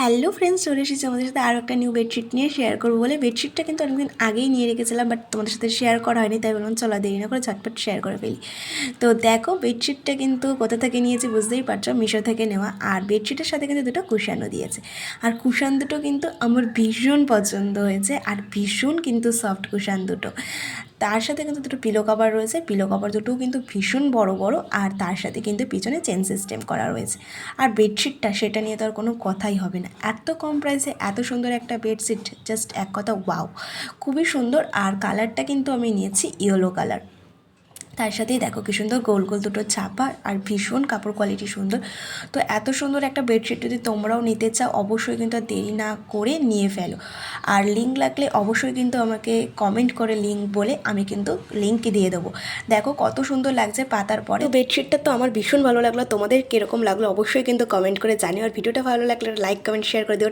Hello friends, চলে এসেছি আমাদের সাথে আরও একটা নিউ বেডশিট নিয়ে শেয়ার করবো বলে। বেডশিটটা কিন্তু অনেকদিন আগেই নিয়ে রেখেছিলাম, বাট তোমাদের সাথে শেয়ার করা হয়নি, তাই বললাম চলো দেরি না করে ঝটপট শেয়ার করে ফেলি। তো দেখো বেডশিটটা কিন্তু কোথা থেকে নিয়েছি বুঝতেই পারছো, মিশো থেকে নেওয়া। আর বেডশিটের সাথে কিন্তু দুটো কুশানও দিয়েছে, আর কুশান দুটো কিন্তু আমার ভীষণ পছন্দ হয়েছে, আর ভীষণ কিন্তু সফট কুশান দুটো। তার সাথে কিন্তু দুটো পিলো কভার রয়েছে, পিলো কভার দুটোও কিন্তু ভীষণ বড় বড়, আর তার সাথে কিন্তু পিছনে চেন সিস্টেম করা রয়েছে। আর বেডশিটটা সেটা নিয়ে তো আর কোনো কথাই হবে না, এত কম প্রাইসে এত সুন্দর একটা বেডশিট, জাস্ট এক কথা ওয়াও, খুবই সুন্দর। আর কালারটা কিন্তু আমি নিয়েছি ইয়েলো কালার। তার সাথেই দেখো কি সুন্দর গোল গোল দুটো ছাপা, আর ভীষণ কাপড় কোয়ালিটি সুন্দর। তো এত সুন্দর একটা বেডশিট যদি তোমরাও নিতে চাও, অবশ্যই কিন্তু আর দেরি না করে নিয়ে ফেলো। আর লিঙ্ক লাগলে অবশ্যই কিন্তু আমাকে কমেন্ট করে লিঙ্ক বলে আমি কিন্তু লিঙ্ক দিয়ে দেবো। দেখো কত সুন্দর লাগছে পাতার পরে। তো বেডশিটটা তো আমার ভীষণ ভালো লাগলো, তোমাদের কীরকম লাগলো অবশ্যই কিন্তু কমেন্ট করে জানিও। আর ভিডিওটা ভালো লাগলে লাইক কমেন্ট শেয়ার করে দিও।